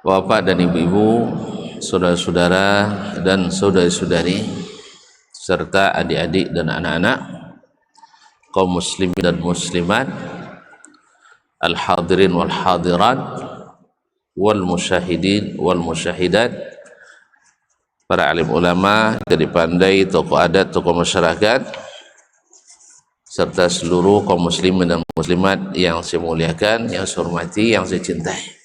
Bapak dan ibu-ibu, saudara-saudara dan saudari-saudari, serta adik-adik dan anak-anak, kaum muslimin dan muslimat, al-hadirin wal hadirat, wal musyahidin wal musyahidat, para alim ulama, jadi pandai, tokoh adat, tokoh masyarakat, serta seluruh kaum muslimin dan muslimat yang saya muliakan, yang saya hormati, yang saya cintai.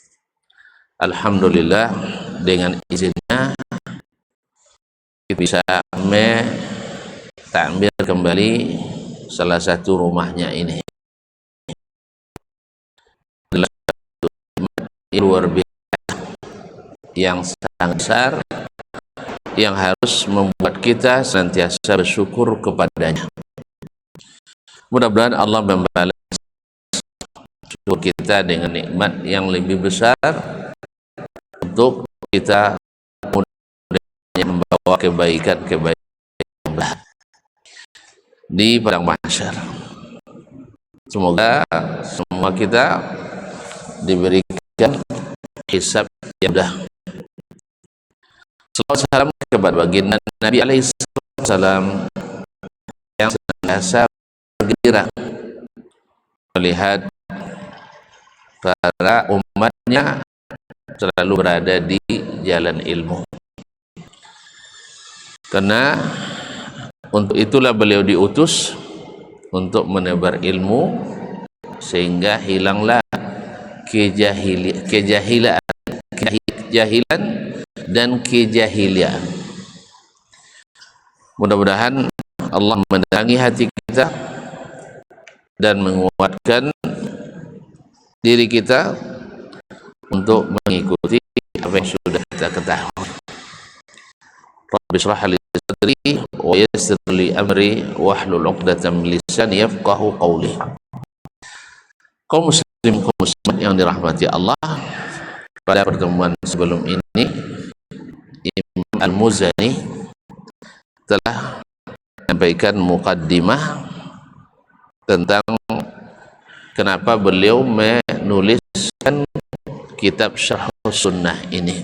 Alhamdulillah, dengan izinnya kita bisa takmir kembali salah satu rumahnya ini. Adalah luar biasa yang sangat besar, yang harus membuat kita senantiasa bersyukur kepadanya. Mudah-mudahan Allah membalas syukur kita dengan nikmat yang lebih besar untuk kita membawa kebaikan-kebaikan di padang mahsyar. Semoga semua kita diberikan hisab yang mudah. Salawat salam kepada baginda Nabi alaihi salam yang senantiasa bergembira melihat para umatnya selalu berada di jalan ilmu, karena untuk itulah beliau diutus untuk menebar ilmu sehingga hilanglah kejahilan dan kejahilian. Mudah-mudahan Allah menerangi hati kita dan menguatkan diri kita untuk mengikuti apa yang sudah kita ketahui. Rabbi shrah li sadri wa yassir li amri wahlul 'uqdatam min lisani yafqahu qawli. Kaum muslim, kaum muslimat yang dirahmati Allah, pada pertemuan sebelum ini Imam Al-Muzani telah menyampaikan muqaddimah tentang kenapa beliau menuliskan kitab Syarh Sunnah ini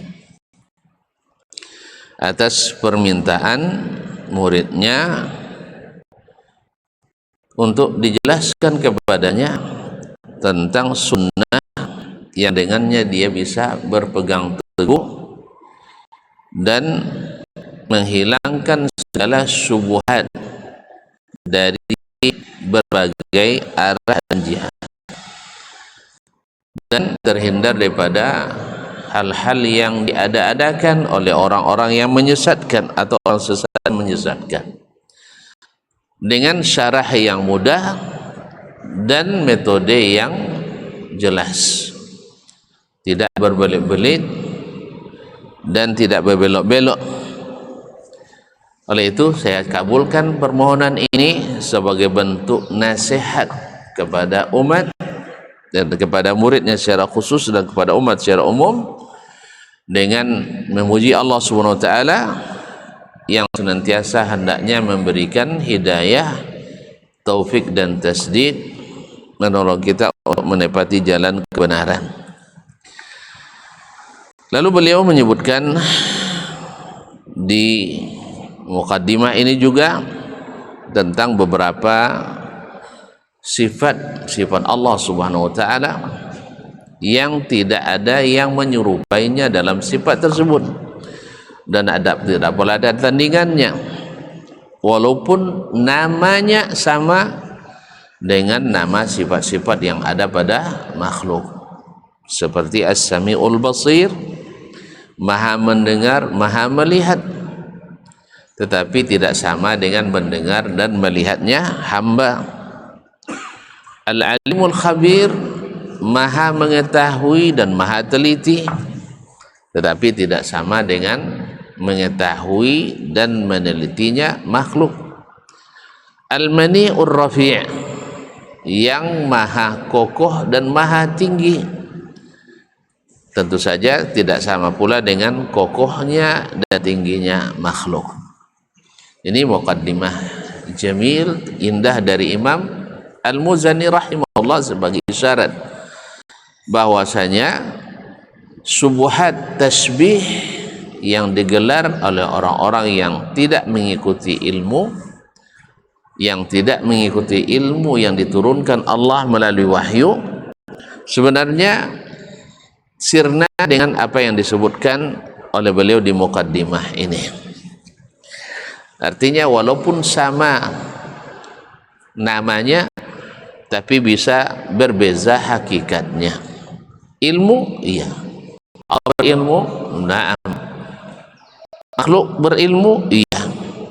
atas permintaan muridnya untuk dijelaskan kepadanya tentang sunnah yang dengannya dia bisa berpegang teguh dan menghilangkan segala syubhat dari berbagai arah dan jihad, dan terhindar daripada hal-hal yang diada-adakan oleh orang-orang yang menyesatkan atau orang sesat menyesatkan, dengan syarah yang mudah dan metode yang jelas, tidak berbelit-belit dan tidak berbelok-belok. Oleh itu saya kabulkan permohonan ini sebagai bentuk nasihat kepada umat dan kepada muridnya secara khusus dan kepada umat secara umum, dengan memuji Allah Subhanahu wa taala yang senantiasa hendaknya memberikan hidayah, taufik dan tasdid, menolong kita untuk menepati jalan kebenaran. Lalu beliau menyebutkan di muqaddimah ini juga tentang beberapa sifat Allah Subhanahu wa taala yang tidak ada yang menyerupainya dalam sifat tersebut, dan tidak boleh ada tandingannya walaupun namanya sama dengan nama sifat-sifat yang ada pada makhluk, seperti As-Sami'ul Basir, Maha mendengar, Maha melihat, tetapi tidak sama dengan mendengar dan melihatnya hamba. Al-Alimul Khabir, Maha mengetahui dan Maha teliti, tetapi tidak sama dengan mengetahui dan menelitinya makhluk. Al-Mani'ur Rafi', yang Maha kokoh dan Maha tinggi, tentu saja tidak sama pula dengan kokohnya dan tingginya makhluk. Ini muqaddimah jamil, indah dari Imam Al-Muzani rahimahullah sebagai isyarat bahwasanya subuhat tasbih yang digelar oleh orang-orang yang tidak mengikuti ilmu, yang tidak mengikuti ilmu yang diturunkan Allah melalui wahyu, sebenarnya sirna dengan apa yang disebutkan oleh beliau di muqaddimah ini. Artinya walaupun sama namanya, tapi bisa berbeza hakikatnya. Ilmu, iya. Allah berilmu, na'am. Makhluk berilmu, iya.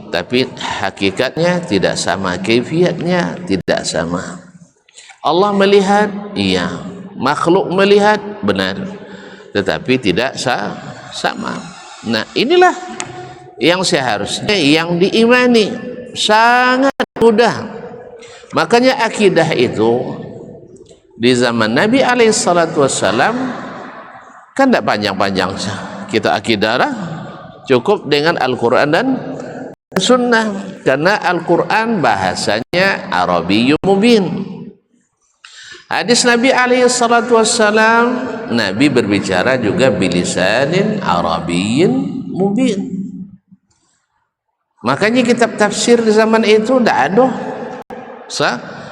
Tapi hakikatnya tidak sama, kaifiatnya tidak sama. Allah melihat, iya. Makhluk melihat, benar. Tetapi tidak sama. Nah, inilah yang seharusnya yang diimani. Sangat mudah. Makanya akidah itu di zaman Nabi alaihissalatu wassalam kan tidak panjang-panjang kita akidah lah, cukup dengan Al-Quran dan Sunnah, karena Al-Quran bahasanya Arabiyyun mubin. Hadis Nabi alaihissalatu wassalam, Nabi berbicara juga bilisanin Arabiyyin mubin. Makanya kitab tafsir di zaman itu tidak ada,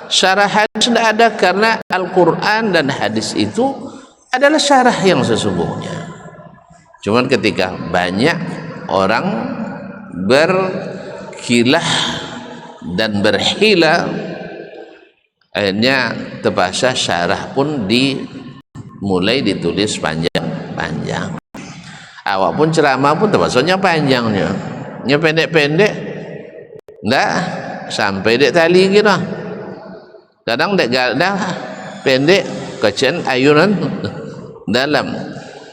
syarah hadis tidak ada, karena Al-Quran dan hadis itu adalah syarah yang sesungguhnya. Cuman ketika banyak orang berkilah dan berhila, akhirnya terpaksa syarah pun dimulai ditulis panjang-panjang. Awak pun ceramah pun terpaksa panjangnya, pendek-pendek enggak sampai dek tali gitu. Kadang dek dah pendek kecen ayunan dalam.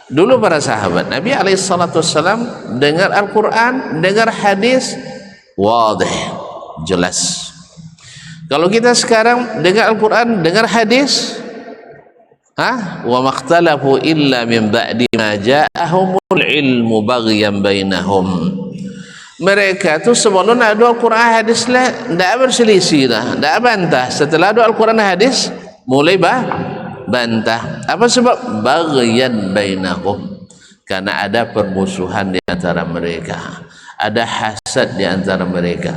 Dulu para sahabat Nabi alaihissalatu wassalam dengar Al-Quran, dengar hadis wadih, jelas. Kalau kita sekarang dengar Al-Quran, dengar hadis, wa makhtalafu illa min ba'di ma ja'ahumul ilmu baghyan bainahum. Mereka tu sebelum ada Al-Quran hadis lah tidak berselisih dah, tidak bantah. Setelah ada Al-Quran hadis mulai bantah. Apa sebab? Baghyan bainahum, karena ada permusuhan di antara mereka, ada hasad di antara mereka,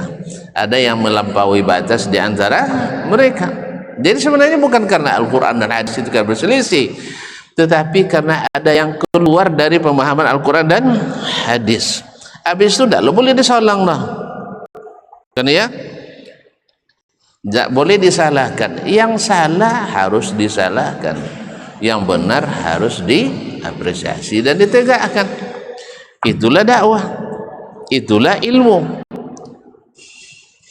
ada yang melampaui batas di antara mereka. Jadi sebenarnya bukan karena Al-Quran dan hadis itu kan berselisih, tetapi karena ada yang keluar dari pemahaman Al-Quran dan hadis. Habis itu tidak boleh disolang lah, kan ya? Tak boleh disalahkan. Yang salah harus disalahkan, yang benar harus diapresiasi dan ditegakkan. Itulah dakwah, itulah ilmu.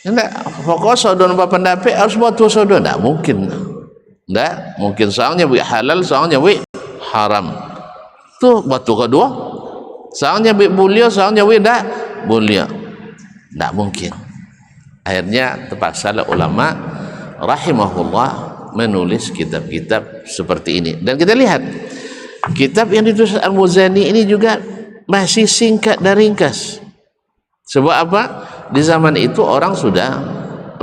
Tidak fokus sodon pendapat harus buat tu sodon, tidak mungkin. Tidak mungkin. Soalnya buat halal, soalnya buat haram. Tu batu kedua. Soalnya buat mulia, soalnya buat tak mulia. Tidak mungkin. Akhirnya terpaksalah ulama rahimahullah menulis kitab-kitab seperti ini. Dan kita lihat kitab yang ditulis Al-Muzani ini juga masih singkat dan ringkas. Sebab apa? Di zaman itu orang sudah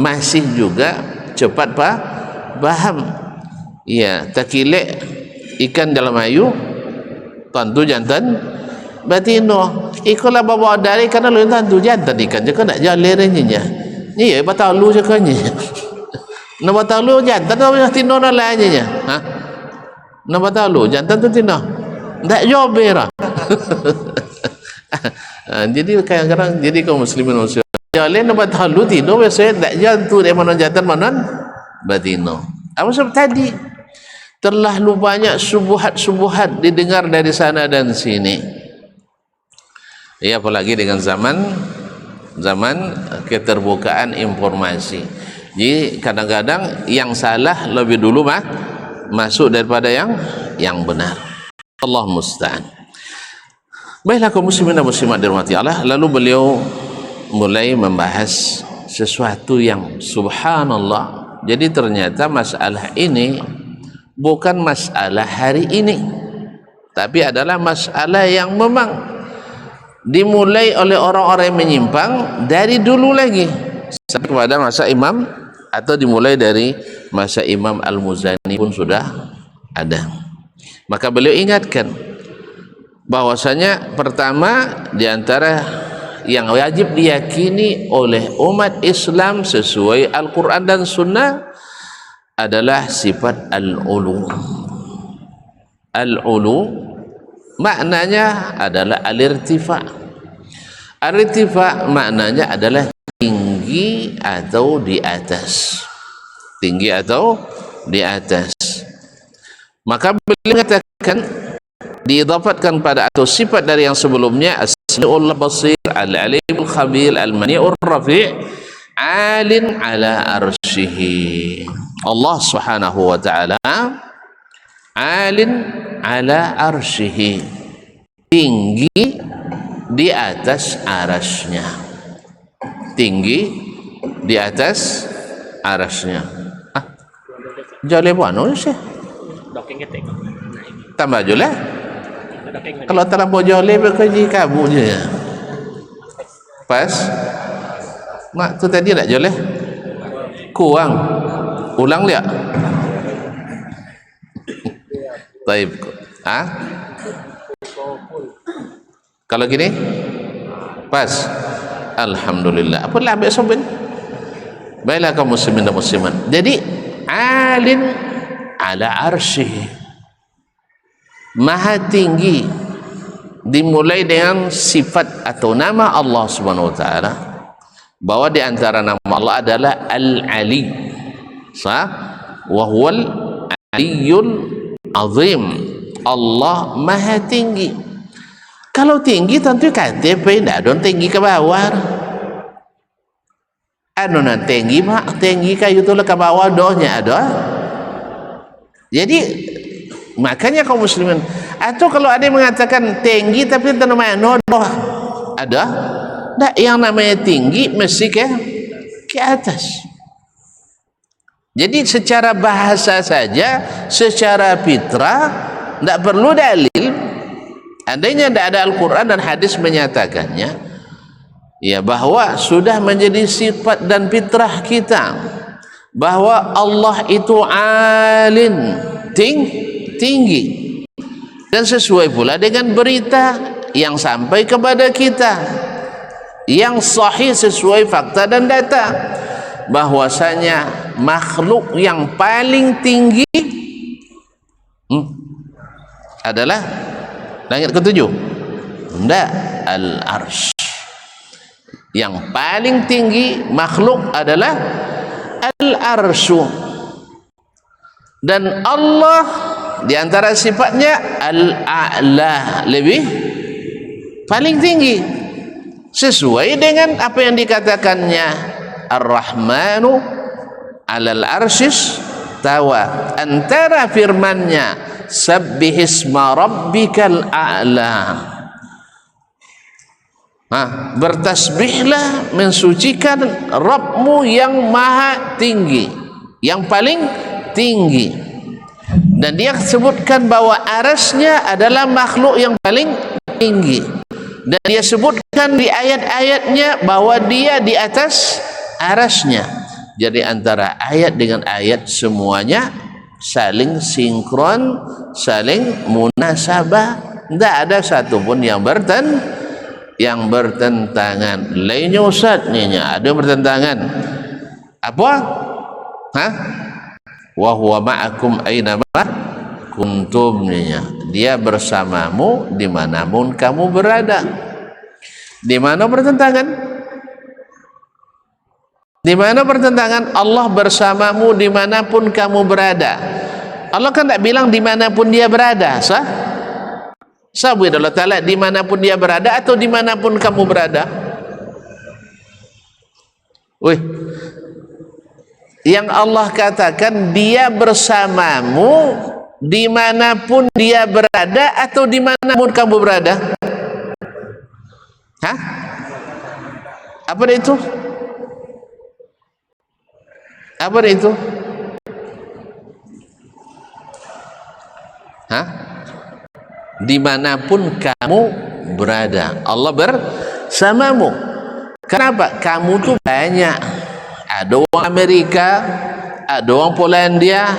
masih juga cepat paham. Ya, takilek ikan dalam ayu, tantu jantan batino. Ikulah bawa dari karena lu tantu jantan ikan je kan nak jalan nya. Ni ya batalu je kan nya. Na batalu jantan tu tino na lainnya. Na batalu jantan tu tino. Ndak jobera. Jadi kadang-kadang jadi kaum muslimin jalan na batalu tino biasa ndak jantu dia mana jantan mana batino. Apa sebab tadi terlalu banyak subuhat didengar dari sana dan sini. Ya, apalagi dengan zaman keterbukaan informasi. Jadi kadang-kadang yang salah lebih dulu masuk daripada yang benar. Allah musta'an. Baiklah kaum muslimin dan muslimat dirahmati Allah, lalu beliau mulai membahas sesuatu yang subhanallah. Jadi ternyata masalah ini bukan masalah hari ini, tapi adalah masalah yang memang dimulai oleh orang-orang yang menyimpang dari dulu lagi sampai kepada masa Imam, atau dimulai dari masa Imam Al-Muzani pun sudah ada. Maka beliau ingatkan bahwasanya pertama di antara yang wajib diyakini oleh umat Islam sesuai Al-Quran dan Sunnah adalah sifat al-ulu. Al-ulu maknanya adalah al-irtifa. Al-irtifa maknanya adalah tinggi atau di atas. Tinggi atau di atas. Maka beliau mengatakan diidhafatkan pada atau sifat dari yang sebelumnya as-sami'ul basir, al-alimul khabir, al-mani'ur rafi', alin ala arsyihi. Allah Subhanahu wa taala alin ala arsyihi, tinggi di atas arasnya. Tinggi di atas arasnya. Jale buano sih. Tambah jole. Kalau terlampau jole berkerja kamu je. Pas. Mak tu tadi tak jole. Kurang. Ulang dia. Baik. Kalau gini? Pas. Alhamdulillah. Apa lah ambil soben? Baiklah kaum muslimin dan muslimat. Jadi alin ala arsyihi, maha tinggi, dimulai dengan sifat atau nama Allah Subhanahu wa taala, bahwa di antara nama Allah adalah Al-Ali, wa huwal Aliyyul Azim. Allah maha tinggi. Kalau tinggi tentu KTP tidak ada tinggi ke bawah. Anu nan tinggi mak, tinggi kayu tu ke bawah dohnya ada. Jadi makanya kaum muslimin, atau kalau ada yang mengatakan tinggi tapi itu namanya doh ada, tak, yang namanya tinggi mesti ke atas. Jadi secara bahasa saja, secara fitrah tidak perlu dalil. Andainya tidak ada Al-Quran dan hadis menyatakannya, ya, bahwa sudah menjadi sifat dan fitrah kita bahwa Allah itu alin, tinggi, dan sesuai pula dengan berita yang sampai kepada kita yang sahih sesuai fakta dan data, bahwasanya makhluk yang paling tinggi adalah langit ketujuh, tidak, al-arsh. Yang paling tinggi makhluk adalah al-arsyu. Dan Allah di antara sifatnya al-a'la, lebih paling tinggi, sesuai dengan apa yang dikatakannya ar-rahmanu alal arsyis tawa, antara firmannya sabbihisma rabbikal a'la, bertasbihlah, mensucikan Rabbmu yang maha tinggi, yang paling tinggi. Dan dia sebutkan bahwa arasnya adalah makhluk yang paling tinggi, dan dia sebutkan di ayat-ayatnya bahwa dia di atas arasnya. Jadi antara ayat dengan ayat semuanya saling sinkron, saling munasabah, tidak ada satupun yang bertentangan. Lainnya Ustaz nya ada bertentangan. Apa? Wa huwa ma'akum aina ma kuntum nya. Dia bersamamu dimanapun kamu berada. Di mana bertentangan? Di mana bertentangan? Allah bersamamu dimanapun kamu berada. Allah kan tak bilang dimanapun dia berada, sah? Sabu Allah Ta'ala dimanapun dia berada atau dimanapun kamu berada? Wih, yang Allah katakan dia bersamamu dimanapun dia berada atau dimanapun kamu berada? Apa itu? Apa itu? Dimanapun kamu berada, Allah bersamamu. Kenapa? Kamu tuh banyak. Ada orang Amerika, ada orang Polandia,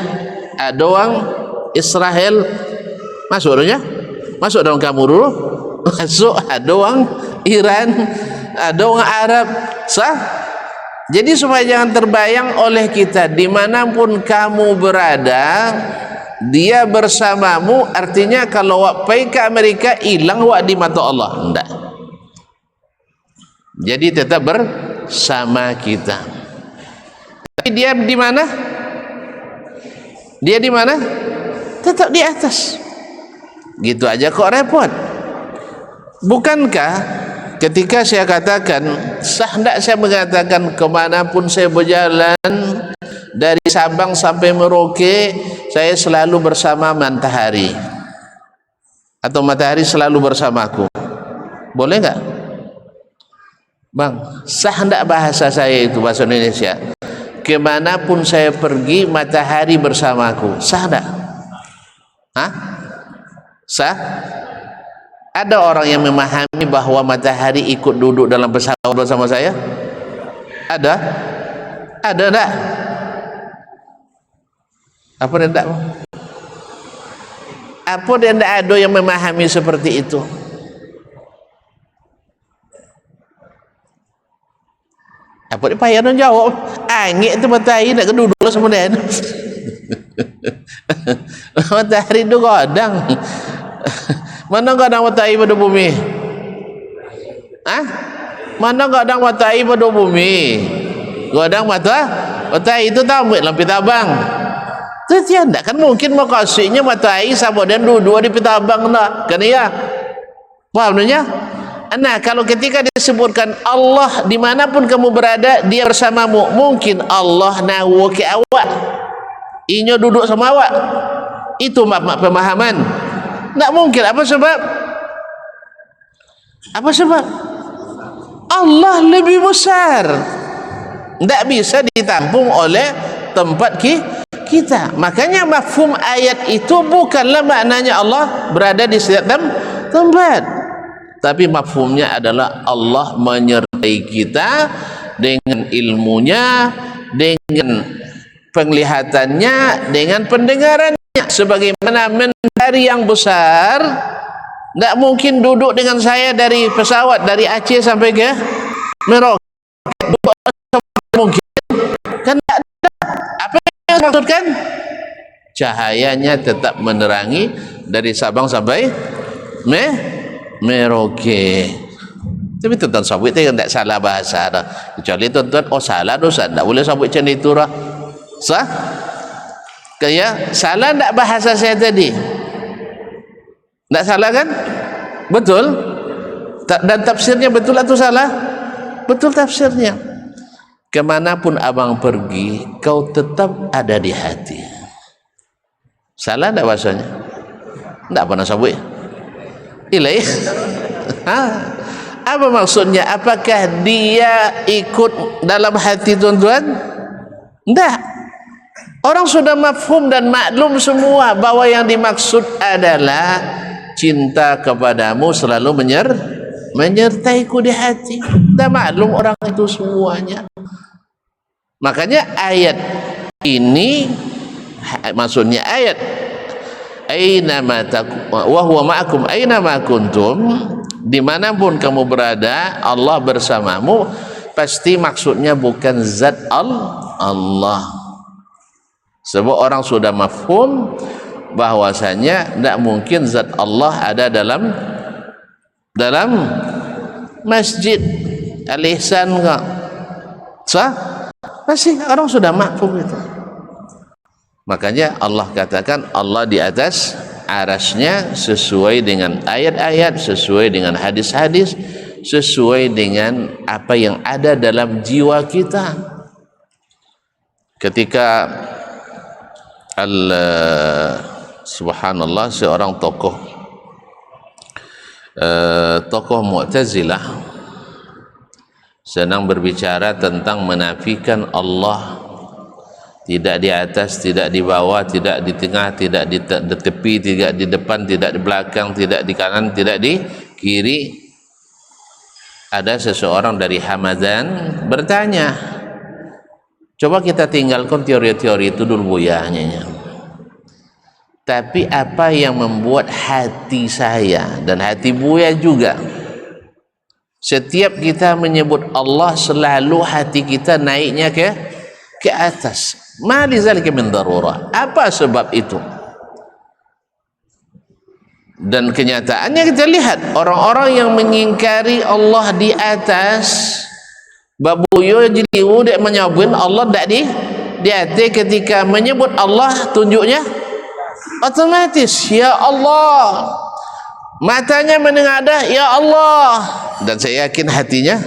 ada orang Israel. Masuk orangnya? Masuk dalam kamu dulu. Masuk, ada orang Iran, ada orang Arab, sah. Jadi supaya jangan terbayang oleh kita, dimanapun kamu berada, dia bersamamu. Artinya kalau wak pergi ke Amerika, hilang wak di mata Allah. Tidak. Jadi tetap bersama kita. Tapi dia di mana? Dia di mana? Tetap di atas. Gitu aja kok repot. Bukankah ketika saya katakan, sah tidak saya mengatakan kemanapun saya berjalan, dari Sabang sampai Merauke, saya selalu bersama matahari, atau matahari selalu bersamaku? Boleh nggak? Bang, sah tidak bahasa saya itu, bahasa Indonesia? Kemanapun saya pergi, matahari bersamaku. Sah tidak? Hah? Sah? Ada orang yang memahami bahwa matahari ikut duduk dalam pesawat bersama saya? Ada? Ada tak? Apa dia tak? Apa dia tak ada yang memahami seperti itu? Apa dia payah nak jawab? Angin tu matahari nak duduk sama dia. Matahari tu godang. Mana kadang matahari pada bumi? Hah? Mana kadang matahari pada bumi? Kadang matahari itu tak ambil lampu tabang. Itu tidak kan mungkin maksudnya matahari sama dan dua di pitabang nak. Kan ya? Paham namanya? Nah, kalau ketika disebutkan Allah dimanapun kamu berada, dia bersamamu. Mungkin Allah nawa ke awak. Inyo duduk sama awak. Itu mak pemahaman. Tak mungkin. Apa sebab? Apa sebab? Allah lebih besar, tak bisa ditampung oleh tempat kita. Makanya mafhum ayat itu bukanlah maknanya Allah berada di setiap tempat, tapi mafhumnya adalah Allah menyertai kita dengan ilmunya, dengan penglihatannya, dengan pendengarannya. Sebagaimana mentari yang besar tidak mungkin duduk dengan saya dari pesawat dari Aceh sampai ke Merauke. Mungkin kan tidak ada. Apa yang dimaksudkan? Cahayanya tetap menerangi dari Sabang sampai Merauke. Tapi tuan-tuan sabit itu tidak salah bahasa dah. Kecuali tuan-tuan, oh salah dosa, tidak boleh sabit macam itu lah. Sah? Kayak salah tak bahasa saya tadi? Tak salah kan? Betul? Dan tafsirnya betul atau salah? Betul tafsirnya. Kemanapun abang pergi, kau tetap ada di hati. Salah tak bahasanya? Tak pernah sabut. Ilai. Apa maksudnya? Apakah dia ikut dalam hati tuan-tuan? Tak. Orang sudah mafhum dan maklum semua bahwa yang dimaksud adalah cinta kepadamu selalu menyertaiku di hati. Dah maklum orang itu semuanya. Makanya ayat ini, maksudnya ayat aina ma wa huwa ma'akum aina ma kuntum, dimanapun kamu berada Allah bersamamu, pasti maksudnya bukan zat Allah. Sebab orang sudah mafhum bahwasanya tidak mungkin zat Allah ada dalam masjid Al-Ihsan enggak sah? Pasti orang sudah mafhum itu. Makanya Allah katakan Allah di atas arasnya sesuai dengan ayat-ayat, sesuai dengan hadis-hadis, sesuai dengan apa yang ada dalam jiwa kita. Ketika subhanallah, seorang tokoh Mu'tazilah senang berbicara tentang menafikan Allah tidak di atas, tidak di bawah, tidak di tengah, tidak di tepi, tidak di depan, tidak di belakang, tidak di kanan, tidak di kiri. Ada seseorang dari Hamadan bertanya, coba kita tinggalkan teori-teori itu dulu buyahnya. tapi apa yang membuat hati saya dan hati Buya juga, setiap kita menyebut Allah selalu hati kita naiknya ke atas. Ma lidzalika min darurah. Apa sebab itu? Dan kenyataannya kita lihat orang-orang yang mengingkari Allah di atas, babuyo jeliu dek menyebut Allah tak di hati, ketika menyebut Allah tunjuknya otomatis ya Allah, matanya menengadah ya Allah, dan saya yakin hatinya,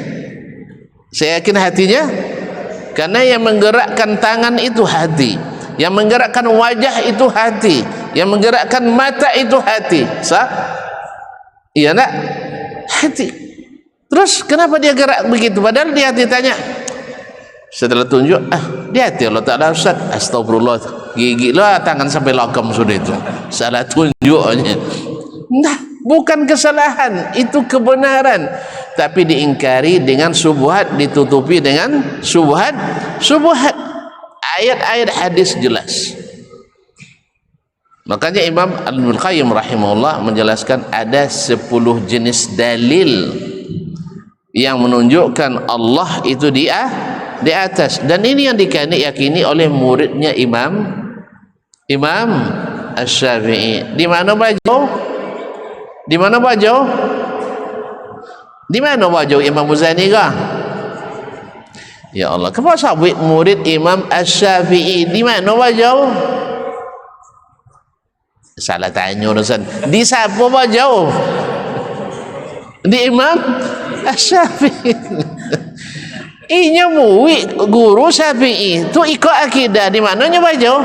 karena yang menggerakkan tangan itu hati, yang menggerakkan wajah itu hati, yang menggerakkan mata itu hati. Iya nak? Hati. Terus kenapa dia gerak begitu? Padahal di hati tanya, setelah tunjuk, di hati Allah Ta'ala, Ustaz, astagfirullah, gigi lah tangan sampai lokam sudah itu, salah tunjuknya. Nah, bukan kesalahan, itu kebenaran, tapi diingkari dengan syubhat, ditutupi dengan syubhat. Ayat-ayat hadis jelas. Makanya Imam Al-Qayyim rahimahullah menjelaskan ada 10 jenis dalil yang menunjukkan Allah itu di atas, dan ini yang diyakini oleh muridnya Imam Asy-Syafi'i. Di mana baju Imam Muzani kah? Ya Allah, kenapa sabit murid Imam Asy-Syafi'i di mana baju? Salah tanya urusan. Di siapa baju? Di Imam Asy-Syafi'i. Inya murid guru Syafi'i tu ikut akidah di mananya baju?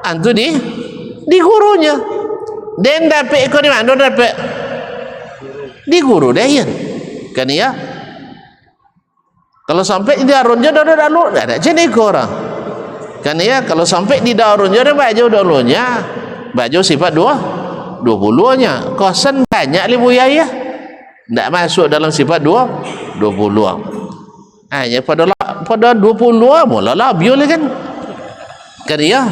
Antu di gurunya. Dan dapat ikut di mana? Dapat di guru dia kan ya. Kalau sampai di darunnya dah ada jenis orang kan ya. Kalau sampai di darunnya ada baju dulunya, baju sifat 20-nya kosan banyak li Buya ya, tidak masuk dalam sifat 20. Hanya pada 20 mula lah bio lah kan ya,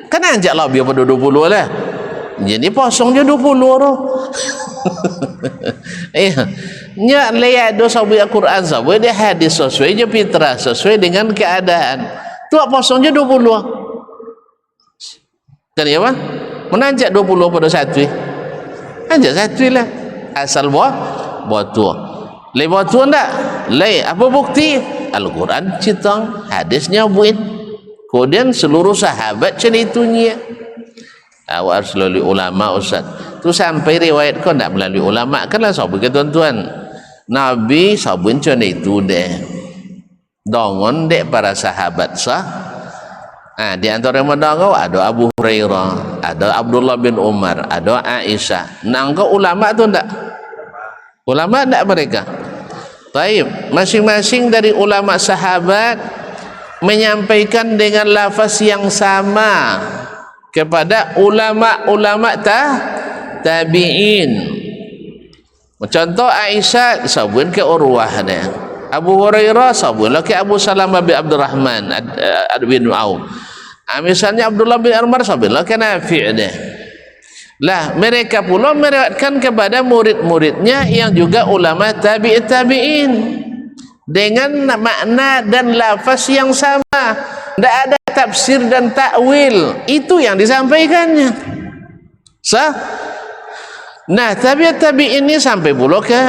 kan anjak lah bio pada 20 lah, jadi posongnya 20 roh. Nya lihat dosa buat Quran sesuai dia hadis sesuai je fitrah sesuai dengan keadaan tu posongnya 20 kan ya bang, menanjak 20 pada satu anjak satu lah asal buat tua lewat tu ndak lay apa bukti Al-Quran citang hadisnya buin, kemudian seluruh sahabat ceritunya. Awak harus melalui ulama Ustaz tu, sampai riwayat kau ndak melalui ulama kan lah sahabat ke tuan-tuan. Nabi sabun macam itu deh dongon dek para sahabat di antara yang mendongong ada Abu Hurairah, ada Abdullah bin Umar, ada Aisyah. Nangko ulama tu ndak? Ulama ndak mereka? Taib, masing-masing dari ulama sahabat menyampaikan dengan lafaz yang sama kepada ulama-ulama tabi'in. Contoh Aisyah sabun ke Urwah dia, Abu Hurairah sabun ke Abu Salamah bin Abdurrahman bin Auf, misalnya Abdullah bin Umar sabun ke Nafi' dia. Lah mereka pula meriwayatkan kepada murid-muridnya yang juga ulama tabi'in dengan makna dan lafaz yang sama, tidak ada tafsir dan takwil, itu yang disampaikannya. Nah tabi'in ini sampai pula ke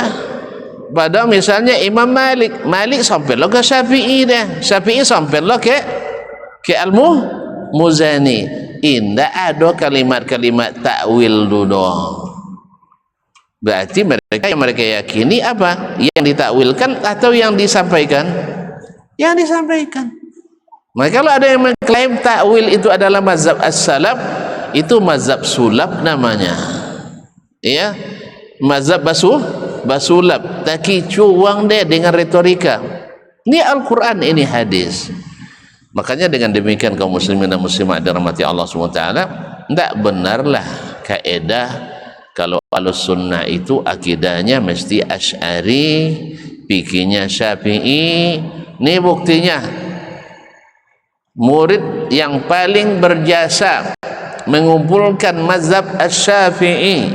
pada misalnya Imam Malik sampai lo ke Syafi'i dah, Syafi'i sampai lo ke Al-Muzani. Tidak ada kalimat-kalimat takwil dulu. Berarti mereka yakini apa yang ditakwilkan atau yang disampaikan? Yang disampaikan. Maka kalau ada yang mengklaim takwil itu adalah mazhab as-salaf, itu mazhab sulap namanya. Ya, mazhab basulap, taki cuang deh dengan retorika. Ini Al-Quran, ini hadis. Makanya dengan demikian kaum muslimin dan muslimat dirahmati Allah SWT, tidak benarlah kaedah kalau Ahlus-Sunnah itu akidahnya mesti Asy'ari, fikihnya Syafi'i. Ini buktinya murid yang paling berjasa mengumpulkan mazhab Asy-Syafi'i,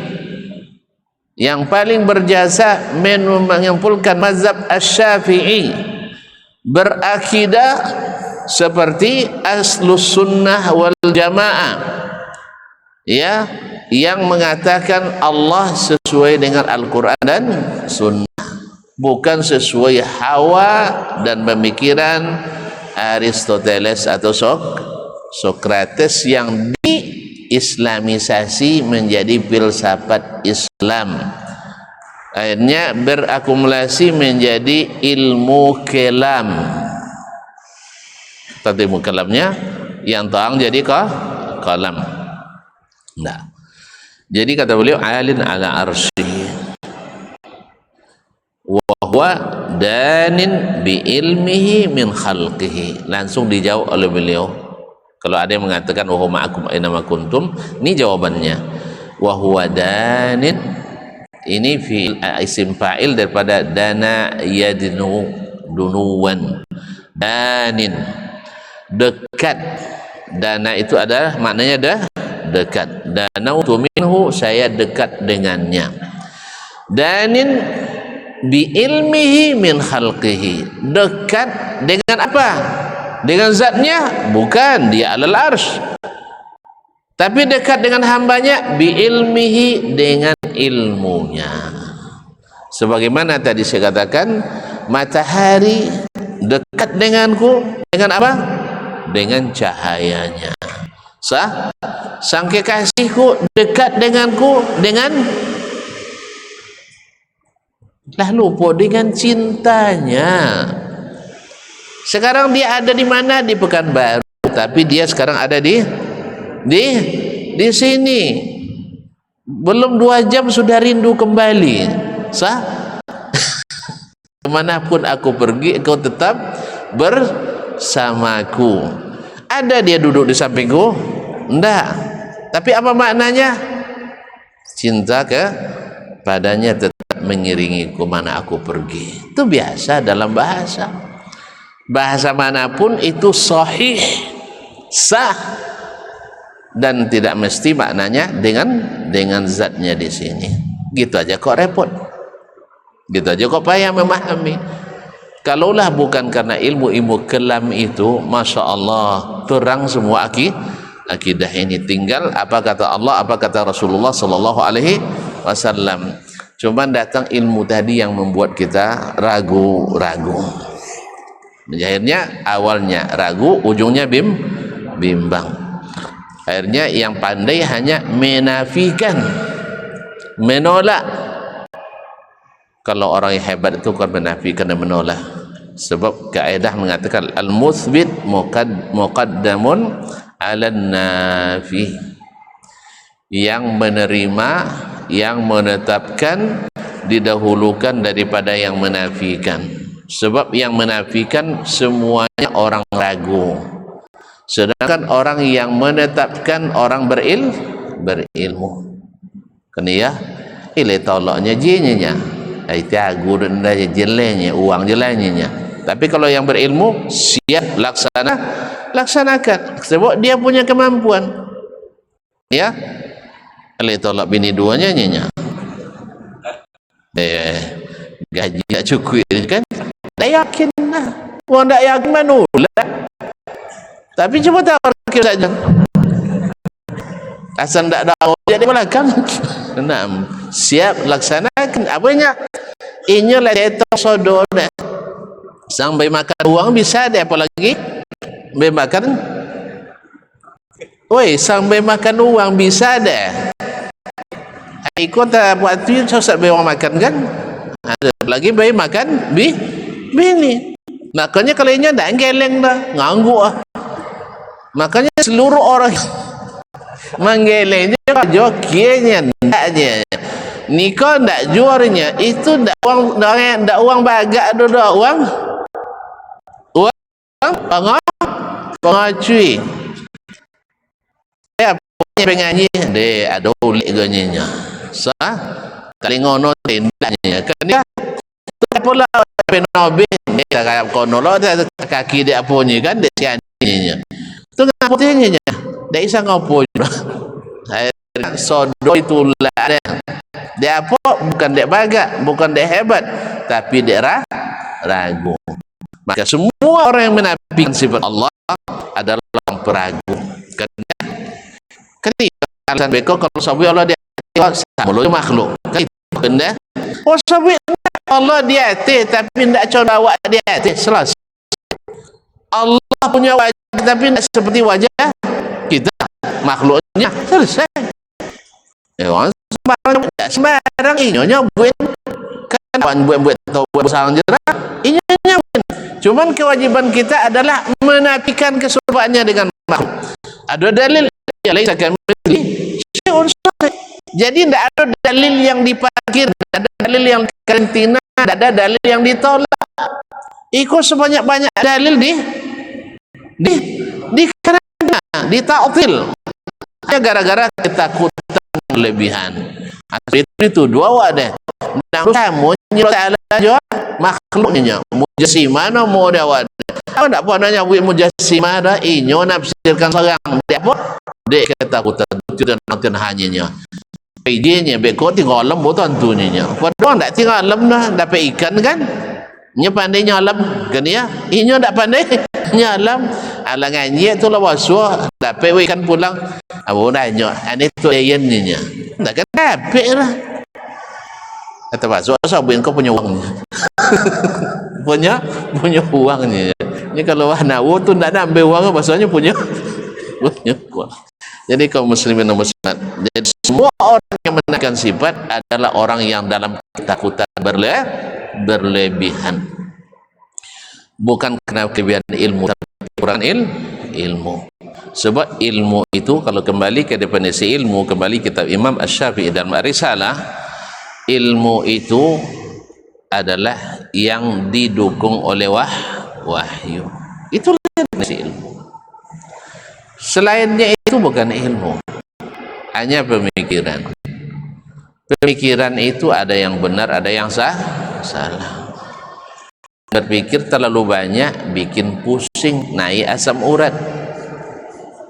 yang paling berjasa mengumpulkan mazhab Asy-Syafi'i, berakidah seperti Ahlus Sunnah wal Jamaah, ya, yang mengatakan Allah sesuai dengan Al-Quran dan Sunnah, bukan sesuai hawa dan pemikiran Aristoteles atau Sokrates yang diislamisasi menjadi filsafat Islam, akhirnya berakumulasi menjadi ilmu kalam. Tadi ilmu kalamnya yang taang jadi kalam. Nah, jadi kata beliau alin ala arsy wa huwa danin bi ilmihi min khalqihi. Langsung dijawab oleh beliau. Kalau ada yang mengatakan wa huwa ma'akum aina ma kuntum, ini jawabannya. Wa huwa danin, ini fi'il isim fa'il daripada dana yadnu dunuwan. Danin, dekat. Dana itu adalah maknanya dekat. Danautu minhu, saya dekat dengannya. Danin bi ilmihi min khalqihi, dekat dengan apa? Dengan zatnya? Bukan, dia alal arsh. Tapi dekat dengan hambanya bi ilmihi, dengan ilmunya. Sebagaimana tadi saya katakan, matahari dekat denganku dengan apa? Dengan cahayanya. Sah? Sang kekasihku dekat denganku dengan lupa dengan cintanya. Sekarang dia ada di mana? Di Pekanbaru, tapi dia sekarang ada di sini. Belum 2 jam sudah rindu kembali. Sah? Kemanapun aku pergi, kau tetap bersamaku. Ada dia duduk di sampingku? Enggak. Tapi apa maknanya? Cinta kepadanya tetap mengiringiku mana aku pergi. Itu biasa dalam bahasa. Bahasa manapun itu sahih, sah, dan tidak mesti maknanya dengan zatnya di sini. Gitu aja kok repot. Gitu aja kok payah memahami. Kalaulah bukan karena ilmu-ilmu kelam itu, Masya Allah, terang semua akidah ini. Tinggal apa kata Allah, apa kata Rasulullah Sallallahu Alaihi Wasallam. Cuman datang ilmu tadi yang membuat kita ragu-ragu. Akhirnya awalnya ragu, ujungnya bimbang. Akhirnya yang pandai hanya menafikan, menolak. Kalau orang yang hebat itu kan menafikan dan menolak. Sebab kaidah mengatakan al-muthbit muqaddamun 'alan nafi. Yang menerima, yang menetapkan didahulukan daripada yang menafikan. Sebab yang menafikan semuanya orang ragu. Sedangkan orang yang menetapkan orang berilmu. Kena ya? Ile tolaknya jinya. Itu agu dan jelenya, uang jelenya. Tapi kalau yang berilmu siap laksanakan. Sebab dia punya kemampuan. Ya. Ile tolak bini duanya nya. Gaji tak cukup kan? Tak yakin lah. Orang tak yakin manula. Tapi cuba tahu saja. Asal tak tahu jadi belakang. Enam. Siap laksanakan. Apanya? Inya lah tetok sodor. Sampai makan uang bisa deh, apalagi sampai makan. Woi, sampai makan uang bisa deh. Ikut buat tu sampai orang makan kan? Ada lagi bayi makan bini. Makanya kalau inya tak geleng dah, nganggu ah. Makanya seluruh orang menggelengnya jokinya ndaknya. Nikah ndak juarnya itu ndak uang bagak dodo uang pengacui. Ya penganyi de ada ulik ganyanya. Sah kali ngono tendanya kan dia pula penobe dia kayak kono lo kaki dia punya kan dia sianinya. Itu ngaputihnya dah isa ngopo juga. Sodo itulah dia apa bukan dia baga, bukan dia hebat, tapi dia ragu. Maka semua orang yang menafikan sifat Allah adalah orang peragu. Kan alasan beko kalau sabi Allah dia sama makhluk. Kan itu benda. Oh sabi Allah dia tapi tidak coba awak dia selesai. Allah punya wajah tapi tidak seperti wajah kita makhluknya, selesai. Ya orang sembarang inyonya buat kan buat atau buat sarang jerah inyonya buat. Cuman kewajiban kita adalah menafikan keserupaannya dengan makhluk. Ada dalil yang lain akan jadi tidak ada dalil yang diparkir, tidak ada dalil yang karantina, tidak ada dalil yang ditolak. Ikut sebanyak-banyak dalil di karantina, di ta'til. Gara-gara ketakutan berlebihan. Itu dua wadah. Nah, kamu nyuruh aja makhluknya. Mujassimah no mau ada wadah. Apa nak pernah nyabui mujassimah dah? Inyo nafsirkan seorang. Dia apa? Dia ketakutan itu dan nanti hanyanya. Idenya beko tinggal alam bukan tunya. Padahal tak tinggal alam dah dapat ikan kan? Nya pandai nyalam kan ya? Inyo tak pandai nyalam. Alangannya tu lah wasuh dapat ikan pulang. Abu dah nyo. Ane tu ayennya. Tak kan dapat lah. Kata wasuh sabun kau punya uangnya. punya uangnya. Ni kalau wahnawo tu tak nak ambil uang bahasanya punya uang. Jadi kaum muslimin dan muslimat, jadi semua orang yang menafikan sifat adalah orang yang dalam ketakutan berlebihan. Bukan karena kelebihan ilmu, tapi kurang ilmu. Sebab ilmu itu kalau kembali ke definisi ilmu, kembali kitab Imam Asy-Syafi'i dan Risalah, ilmu itu adalah yang didukung oleh wahyu. Itulah definisi ilmu. Selainnya itu bukan ilmu, hanya pemikiran. Pemikiran itu ada yang benar, ada yang salah. Berpikir terlalu banyak bikin pusing, naik asam urat.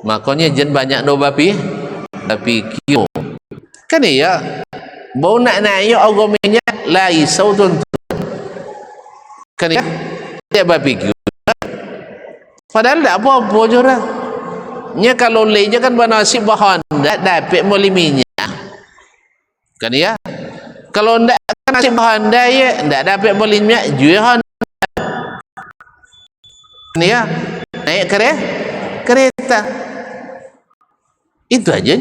Makanya jen banyak no bapi kio. Kan ya, bau nak naik agamanya lai sautun. Kan ya, dia bapi kio. Padahal tak apa-apa jorang. Nya kalau leja kan bernasib bahan tak dapat moliminya kan ya, kalau tak nasib bahan dia tak dapat moliminya jualan kan ya, naik kereta itu aja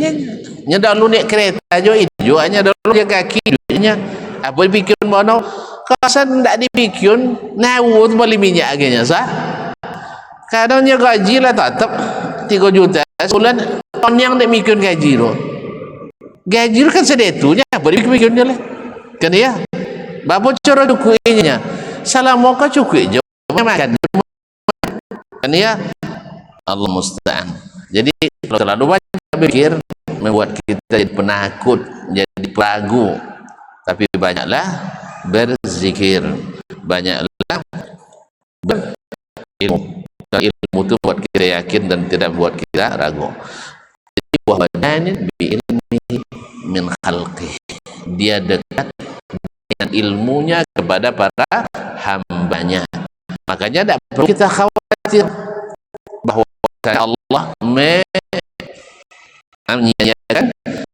nya dahulu naik kereta aja itu hanya dahulu dia kaki duitnya apa dipikirin mana kawasan tak dipikirin nawu tu moliminya agaknya sah kadangnya gaji lah tetap 3 juta sebulan tahun yang dia mikir gaji tu kan sedetunya beri mikirnya lah kan ya bapa cara cukupnya salam muka cukup je makan kan ya Allah musta'an. Jadi kalau terlalu banyak pikir membuat kita jadi penakut, jadi peragu. Tapi banyaklah berzikir, banyaklah berilmu. Ilmu itu buat kita yakin dan tidak buat kita ragu. Jadi wahdanin bi ilmi min khalqih, dia dekat dengan ilmunya kepada para hambanya. Makanya tidak perlu kita khawatir bahwa Allah menyanyikan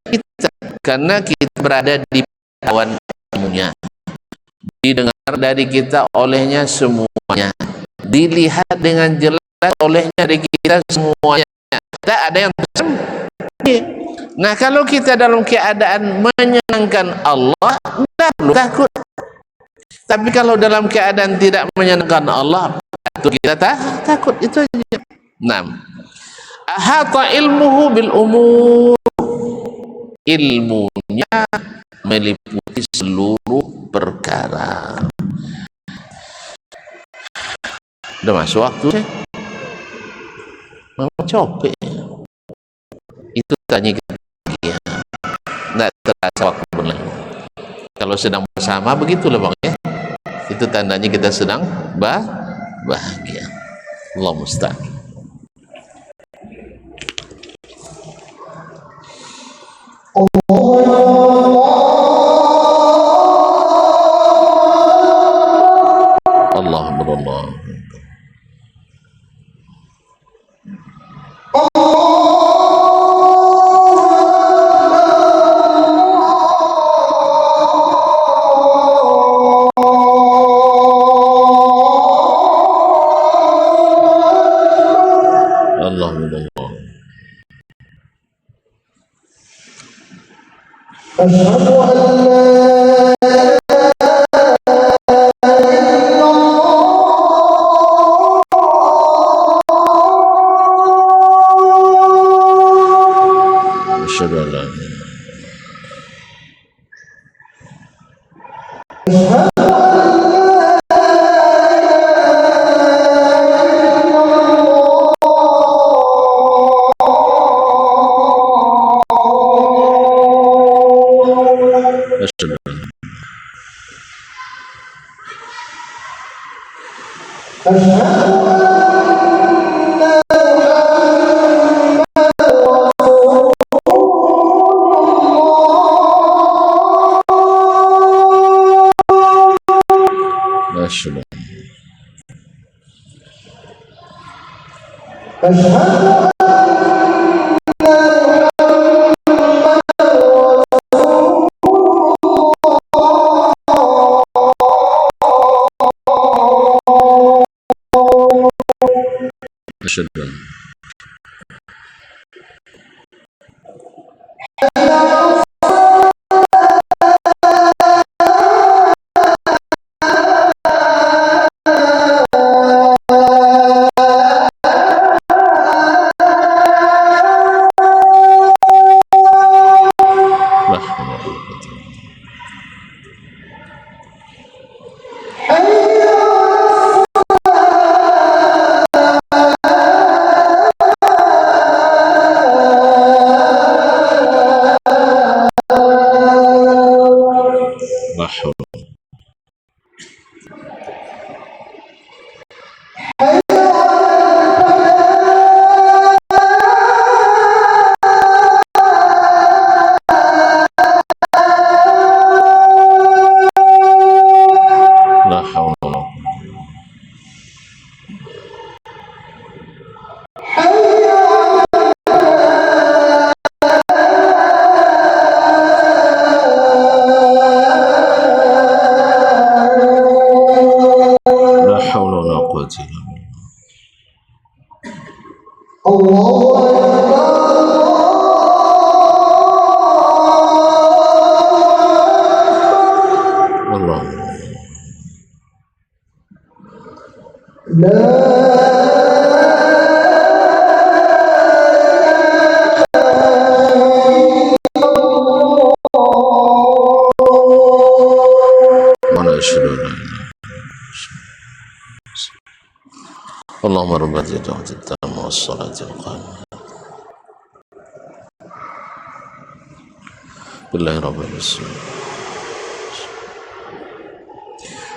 kita karena kita berada di pantauan ilmunya, didengar dari kita olehnya semuanya, dilihat dengan jelas olehnya dari kita semuanya, tak ada yang tersembunyi. Nah kalau kita dalam keadaan menyenangkan Allah tidak perlu takut, tapi kalau dalam keadaan tidak menyenangkan Allah itu kita takut. Itu aja. 6. Ahata ilmuhu bil umur, ilmunya meliputi seluruh perkara. Udah masuk waktu sih. Memang capek. Itu tanya kita ya. Tidak terasa waktu berlalu. Kalau sedang bersama begitulah bang ya. Itu tandanya kita sedang bahagia. Allah musta'an. أشهد أن لا أشهد أن لا أشهد أشهد أشهد أشهد لا حول ولا قوة لا حول لا حول ولا قوة لا حول ولا قوة إلا بالله الله الله لا وأنا أشهد أن لا إله إلا الله اللهم رب هذه الدعوة التامة والصلاة القائمة بالله رب العالمين.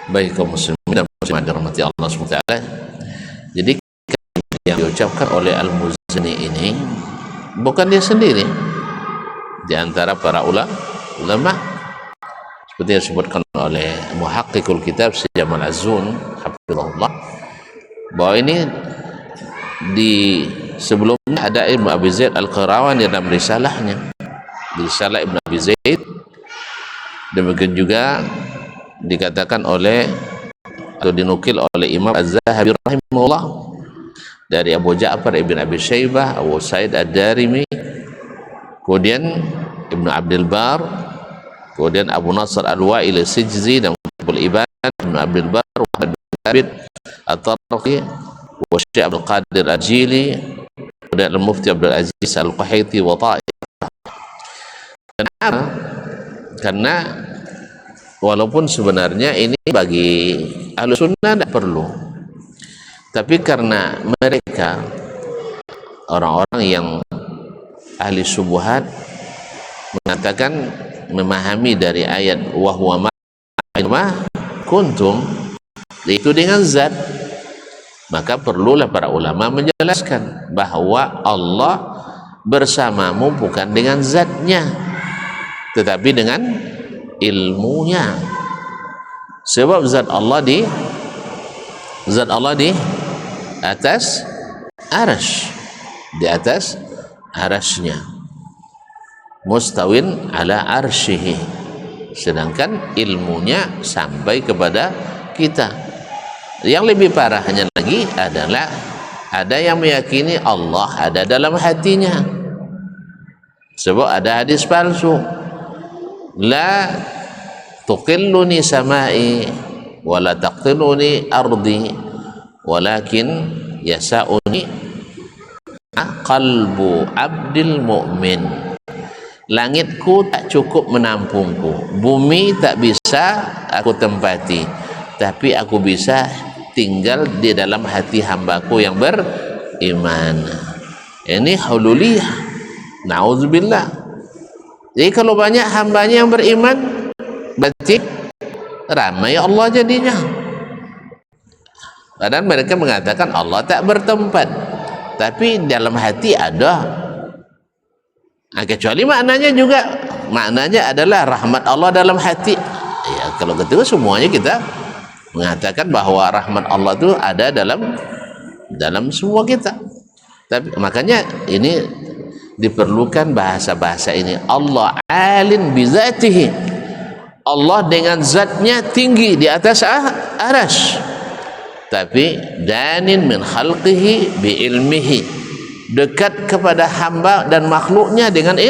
Baik kaum muslimin dan muslimat dirahmati Allah SWT. Jadi yang diucapkan oleh Al-Muzani ini bukan dia sendiri, di antara para ulama seperti yang disebutkan oleh Muhaqqiqul Kitab Jamal Az-Zun hafizahullah, bahwa ini di sebelumnya ada Ibnu Abi Zaid Al-Qirawani dalam risalahnya, risalah Ibnu Abi Zaid. Demikian juga dikatakan oleh atau dinukil oleh Imam Az-Zahabi rahimahullah dari Abu Ja'far Ibn Abi Syaibah, Abu Sa'id Ad-Darimi, kemudian Ibnu Abdul Bar, kemudian Abu Nasr Al-Wa'il As-Sijzi dan Abul Iban, Ibnu Abdul Bar, Wahid bin Thabit At-Tarqi, wa Syekh Abdul Qadir Al-Jili, kemudian Al-Mufti Abdul Aziz Al-Qahaiti wa Ta'ifah. Kenapa? Karena walaupun sebenarnya ini bagi ahlu sunnah tidak perlu, tapi karena mereka orang-orang yang ahli subuhat mengatakan memahami dari ayat wa huwa ma kuntum itu dengan zat, maka perlulah para ulama menjelaskan bahwa Allah bersamamu bukan dengan zatnya, tetapi dengan ilmunya. Sebab zat Allah di atas arsy, di atas arasy-Nya, mustawin ala arsyihi, sedangkan ilmunya sampai kepada kita. Yang lebih parahnya lagi adalah ada yang meyakini Allah ada dalam hatinya. Sebab ada hadis palsu la tuqilluni samai wa la taqilluni ardi walakin yasa'uni qalbu abdil mu'min. Langitku tak cukup menampungku, bumi tak bisa aku tempati, tapi aku bisa tinggal di dalam hati hambaku yang beriman. Ini hululiyah, na'udzubillah. Jadi kalau banyak hambanya yang beriman, berarti ramai Allah jadinya. Padahal mereka mengatakan Allah tak bertempat, tapi dalam hati ada. Kecuali maknanya adalah rahmat Allah dalam hati. Ya, kalau gitu semuanya kita mengatakan bahwa rahmat Allah itu ada dalam semua kita. Tapi makanya ini diperlukan bahasa-bahasa ini. Allah alin bizatihi. Allah dengan zatnya tinggi di atas arasy. Tapi danin min khalqihi bi ilmihi, dekat kepada hamba dan makhluknya dengan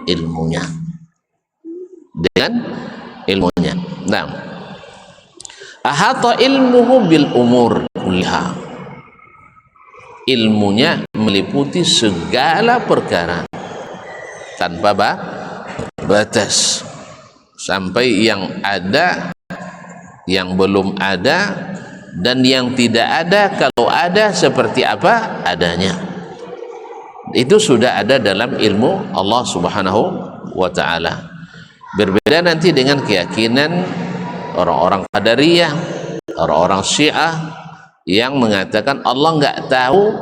ilmunya. Nah, ahata ilmuhu bil umur kulliha. Ilmunya meliputi segala perkara tanpa batas, sampai yang ada, yang belum ada, dan yang tidak ada, kalau ada seperti apa adanya. Itu sudah ada dalam ilmu Allah Subhanahu wa ta'ala. Berbeda nanti dengan keyakinan orang-orang Qadariyah, orang-orang Syiah yang mengatakan Allah enggak tahu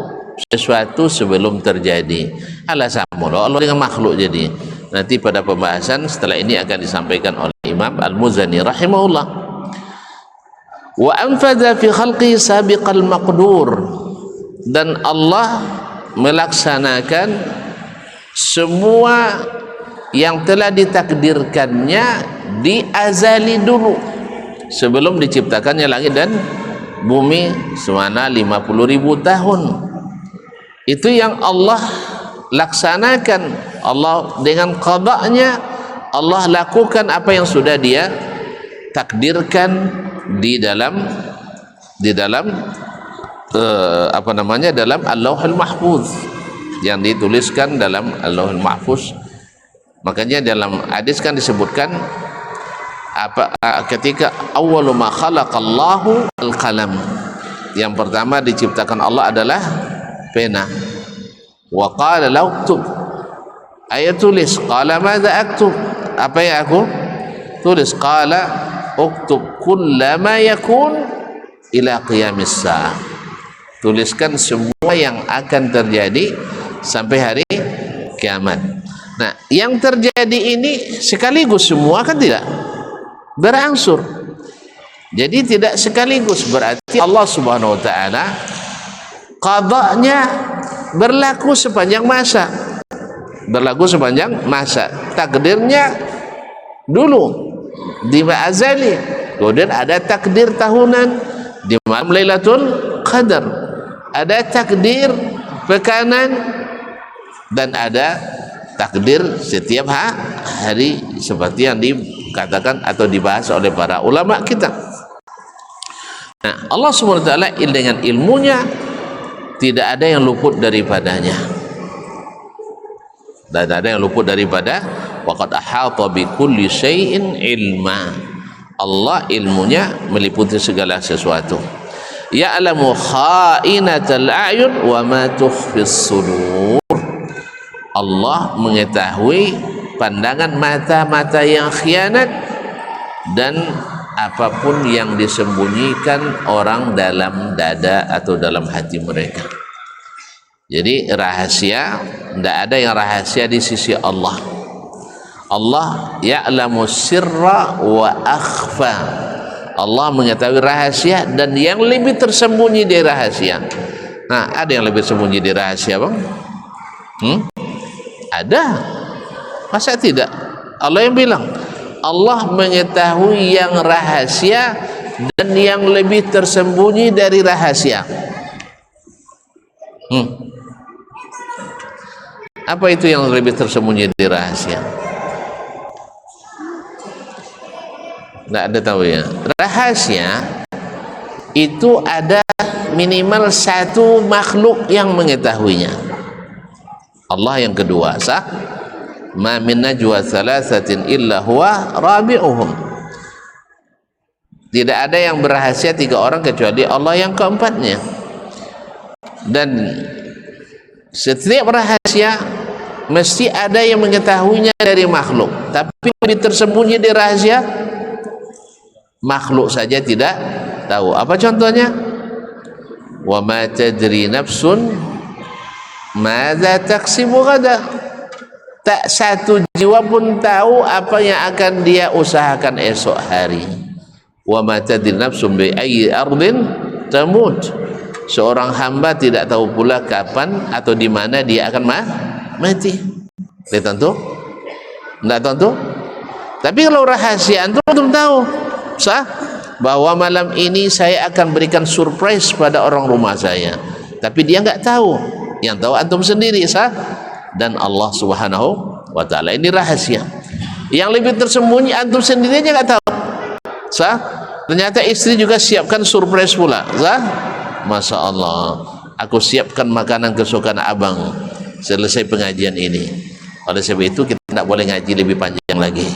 sesuatu sebelum terjadi. Alasan Allah dengan makhluk. Jadi nanti pada pembahasan setelah ini akan disampaikan oleh Imam Al-Muzani rahimahullah. Wa anfadha fi khalqi sabiqal maqdur, dan Allah melaksanakan semua yang telah ditakdirkannya di azali dulu, sebelum diciptakannya langit dan bumi semana 50.000 tahun. Itu yang Allah laksanakan. Allah dengan qada'nya, Allah lakukan apa yang sudah dia takdirkan di dalam dalam Al-Lauhul Mahfuz, yang dituliskan dalam Al-Lauhul Mahfuz. Makanya dalam hadis kan disebutkan ketika awwalu ma khalaqallahu al-qalam, yang pertama diciptakan Allah adalah pena. Wa qala la uktub, ayat tulis. Qala madza aktub, apa yang aku tulis? Qala uktub kullama yakun ila qiyamis saah, tuliskan semua yang akan terjadi sampai hari kiamat. Nah, yang terjadi ini sekaligus semua kan tidak, berangsur. Jadi tidak sekaligus, berarti Allah Subhanahu wa ta'ala qada'nya berlaku sepanjang masa, takdirnya dulu di azali, kemudian ada takdir tahunan di malam Lailatul Qadar, ada takdir pekanan, dan ada takdir setiap hari seperti yang dikatakan atau dibahas oleh para ulama kita. Nah, Allah SWT dengan ilmunya tidak ada yang luput daripadanya, dan ada yang luput daripada waqad ahata bi kulli syai'in ilma. Allah ilmunya meliputi segala sesuatu. Ya'lamu kha'inatal a'yun wa ma tukhfis sudur. Allah mengetahui pandangan mata-mata yang khianat dan apapun yang disembunyikan orang dalam dada atau dalam hati mereka. Jadi rahasia, tidak ada yang rahasia di sisi Allah. Allah ya'lamu sirra wa akhfa. Allah mengetahui rahasia dan yang lebih tersembunyi dari rahasia. Nah, ada yang lebih sembunyi dari rahasia, Bang? Ada. Masa tidak? Allah yang bilang, Allah mengetahui yang rahasia dan yang lebih tersembunyi dari rahasia. Apa itu yang lebih tersembunyi dari rahasia? Tidak ada tahu ya. Rahasia itu ada minimal satu makhluk yang mengetahuinya. Allah yang kedua, sah? Ma min najwa thalathatin illa huwa rabi'uhum. Tidak ada yang berrahasia 3 orang kecuali Allah yang keempatnya. Dan setiap rahasia mesti ada yang mengetahuinya dari makhluk, tapi lebih tersembunyi di rahasia makhluk saja tidak tahu. Apa contohnya? Wa ma tadri nafsun madza taksibu ghada. Tak satu jiwa pun tahu apa yang akan dia usahakan esok hari. Wa ma tadri nafsun bi ayyi ardin tamut. Seorang hamba tidak tahu pula kapan atau di mana dia akan mati. Tidak tentu? Tidak tentu? Tapi kalau rahasia antum tahu, sah? Bahwa malam ini saya akan berikan surprise pada orang rumah saya. Tapi dia nggak tahu. Yang tahu antum sendiri, sah? Dan Allah Subhanahu wa taala. Ini rahasia. Yang lebih tersembunyi antum sendiri aja nggak tahu. Sah? Ternyata istri juga siapkan surprise pula, sah? Masya Allah, aku siapkan makanan kesukaan abang selesai pengajian ini. Oleh sebab itu kita tidak boleh ngaji lebih panjang lagi,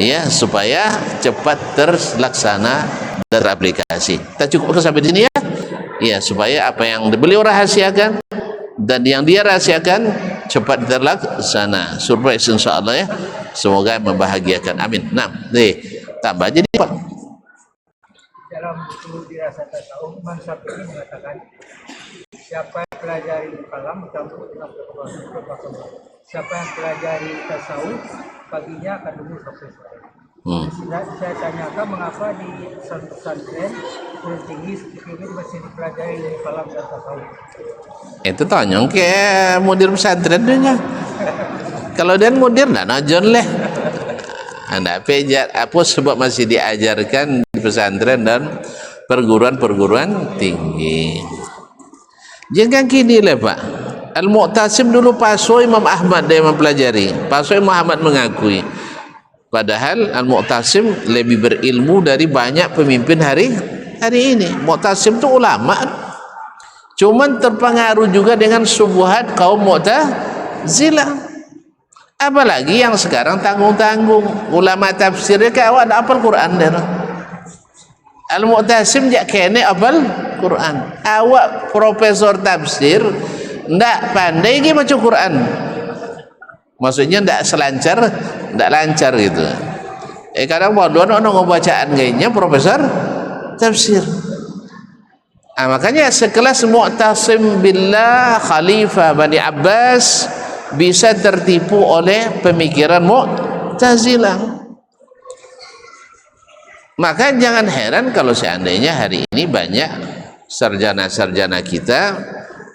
ya, supaya cepat terlaksana teraplikasi. Kita cukupkan sampai di sini ya, ya, supaya apa yang beliau rahasiakan dan yang dia rahasiakan cepat terlaksana. Surprise insya Allah ya, semoga membahagiakan. Amin. Nah, tambah jadi Pak. Dalam buku dirasa tasawuf, Imam Syafi'i mengatakan, siapa yang pelajari kalam campur dengan berkata. Siapa yang pelajari tasawuf paginya akan dulu sampai sore. Saya tanyakan mengapa di pesantren guru tinggi seperti ini masih dipelajari kalam dan tasawuf. Itu tanya ke mudir pesantren dia. Kalau dia mudir nak najon leh. Anda pejat apa sebab masih diajarkan di pesantren dan perguruan-perguruan tinggi. Jangan gini lah Pak. Al-Mu'tasim dulu paso Imam Ahmad dia mempelajari. Paso Imam Ahmad mengakui. Padahal Al-Mu'tasim lebih berilmu dari banyak pemimpin hari ini. Mu'tasim itu ulama. Cuman terpengaruh juga dengan subuhat kaum Mu'tazilah. Apalagi yang sekarang tanggung-tanggung ulama tafsirnya ke awak ada apal Quran dia. Al-Mu'tasim jak kene apal Quran. Awak profesor tafsir ndak pandai ke baca Quran. Maksudnya ndak selancar, ndak lancar gitu. Kadang bodoh ono bacaan kayaknya profesor tafsir. Makanya sekelas Mu'tasim billah Khalifah Bani Abbas bisa tertipu oleh pemikiran Mu'tazilah. Maka jangan heran kalau seandainya hari ini banyak sarjana-sarjana kita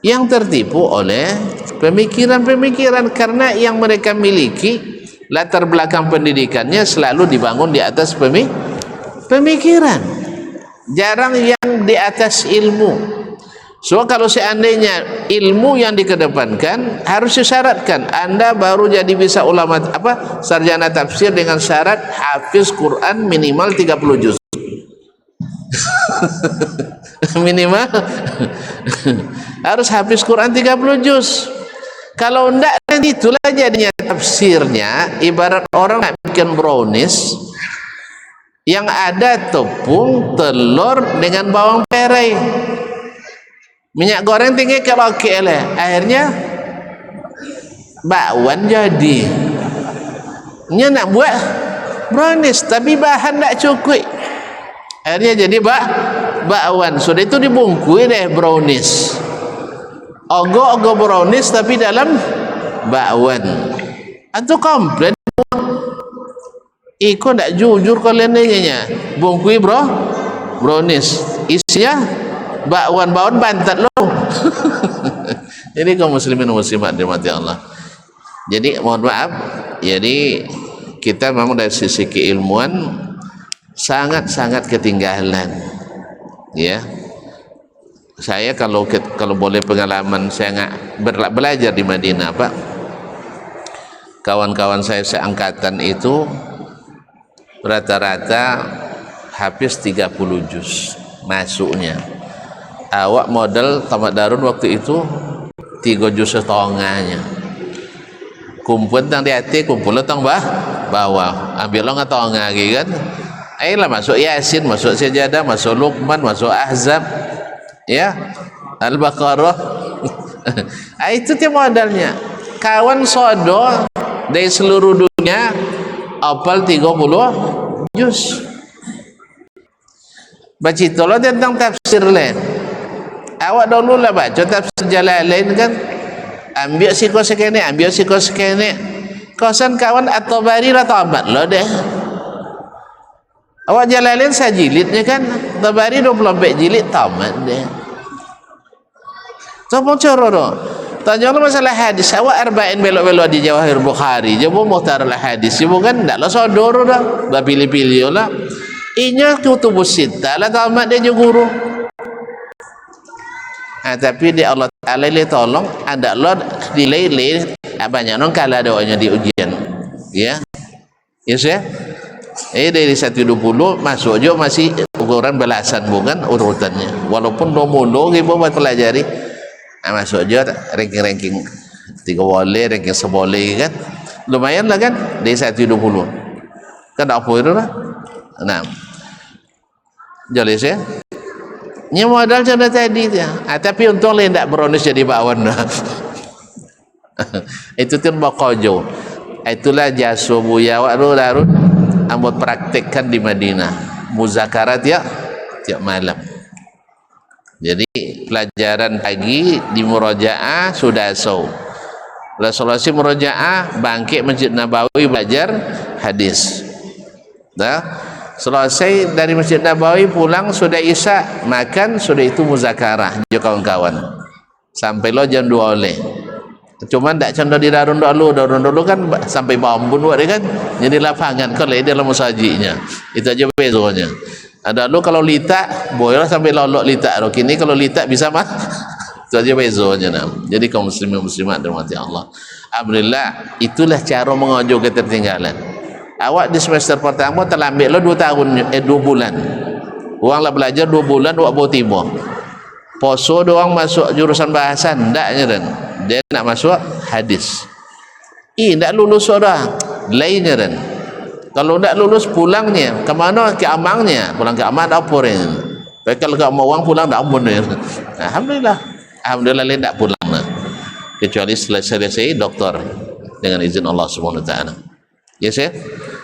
yang tertipu oleh pemikiran-pemikiran, karena yang mereka miliki latar belakang pendidikannya selalu dibangun di atas pemikiran, jarang yang di atas ilmu. So kalau seandainya ilmu yang dikedepankan harus disyaratkan Anda baru jadi bisa ulama sarjana tafsir dengan syarat hafiz Quran minimal 30 juz. Minimal harus hafiz Quran 30 juz. Kalau enggak nanti itulah jadinya tafsirnya ibarat orang nak bikin brownies yang ada tepung, telur dengan bawang perai. Minyak goreng tinggi kalau KL, akhirnya bakwan jadi. Nya nak buat brownies tapi bahan tak cukup. Akhirnya jadi bakwan. Sudah itu dibungkui deh brownies. Ogo brownies tapi dalam bakwan. Atau komplain. Iko tak jujur kalian nya. Bungkui brownies. Isinya bakwan bantat loh. Jadi kaum muslimin muslimat dirahmati Allah. Jadi mohon maaf, jadi kita memang dari sisi keilmuan sangat-sangat ketinggalan. Ya. Saya kalau boleh pengalaman saya belajar di Madinah, Pak. Kawan-kawan saya seangkatan itu rata-rata habis 30 juz masuknya. Awak modal tamat darun waktu itu 3 juz setengahnya. Kumpul tang di hati, kumpul tang bawah. Ambil lo ngatong lagi kan. Ayolah masuk Yasin, masuk Sajadah, masuk Luqman, masuk Ahzab, ya, Al-Baqarah. Itu dia modalnya. Kawan sodo dari seluruh dunia apal 30 juz. Baca tolong tentang tafsir lain. Awak dulu lah baca tafsir Jalalain kan. Ambil siko sekene, ambil siko sekene. Kosan kawan At-Tabari lah tamat lo deh. Awak Jalalain sajilidnya kan. Tabari 24 jilid tamat deh. Coba coro dong. Tanya lo masalah hadis. Awak arba'in belok-belok di Jawahir Bukhari. Jawab muhtar lah hadis. Jawab kan tak lo sodor dah. Bah pilih-pilih lah. Inya kutubus sita lah tamat dia je guru. Tapi dia Allah Ta'ala dia tolong ada Allah dilele banyak orang kalah doanya di ujian, ya, yes ya. Dari 120 masuk je masih ukuran belasan bukan urutannya. Walaupun 20 ribu buat pelajari, masuk je ranking-ranking 3 boleh, ranking 10 kan, lumayan lah kan dari 120 kan apa itu lah. Nah, jelas ya. Ini modal contoh tadi dia. Tapi untung dia tidak beronis jadi bakwan. Itu kan bakojo. Itulah jasa buya Darun ambot praktekkan di Madinah. Muzakarat ya tiap malam. Jadi pelajaran pagi di Murajaah sudah so. Resolusi Murajaah bangkit Masjid Nabawi belajar hadis. Dah. Selesai dari Masjid Nabawi pulang sudah Isya, makan sudah itu muzakarah je kawan-kawan. Sampai lo jam 2 oleh. Cuma tak contoh di Darun dulu kan sampai bambun buat dia kan. Jadi lapangan kalau dia dalam musajinya. Itu aja bezanya. Ada lu kalau litak boleh sampai lolok litak. Kini kalau litak bisa mah. Itu aja bezanya. Jadi kaum muslimin muslimat dirahmati Allah. Alhamdulillah itulah cara mengojo ketertinggalan. Awak di semester pertama telah ambil lo 2 tahun 2 bulan. Orang lah belajar 2 bulan awak bawa tiba. Poso doang masuk jurusan bahasa ndaknya dan dia nak masuk hadis. Ndak lulus dah. Lainnya dan. Kalau ndak lulus pulangnya ke mana? Ke amangnya. Pulang ke amang dapur ini. Kalau enggak mau uang pulang dak amun. Alhamdulillah. Alhamdulillah lain ndak pulang nah. Kecuali selesai doktor dengan izin Allah Subhanahu wa taala. Ya saya.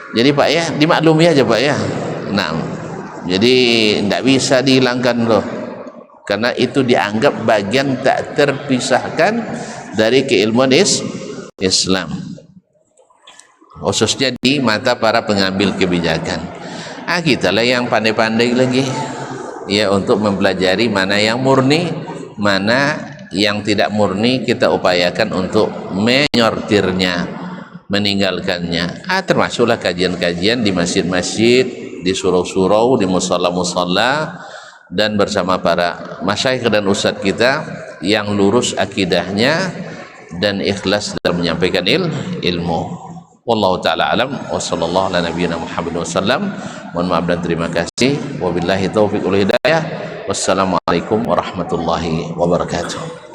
Jadi Pak ya, dimaklumi aja Pak ya. Nah, jadi tidak bisa dihilangkan loh, karena itu dianggap bagian tak terpisahkan dari keilmuan Islam, khususnya di mata para pengambil kebijakan. Kita lah yang pandai-pandai lagi, ya, untuk mempelajari mana yang murni, mana yang tidak murni kita upayakan untuk menyortirnya, meninggalkannya. Termasuklah kajian-kajian di masjid-masjid, di surau-surau, di musalla-musalla, dan bersama para masyayikh dan ustadz kita yang lurus akidahnya dan ikhlas dalam menyampaikan ilmu. Wallahu ta'ala alam wa sallallahu ala nabiyyina Muhammad wasallam. Mohon maaf dan terima kasih. Wabillahi taufiq wal hidayah. Wassalamualaikum warahmatullahi wabarakatuh.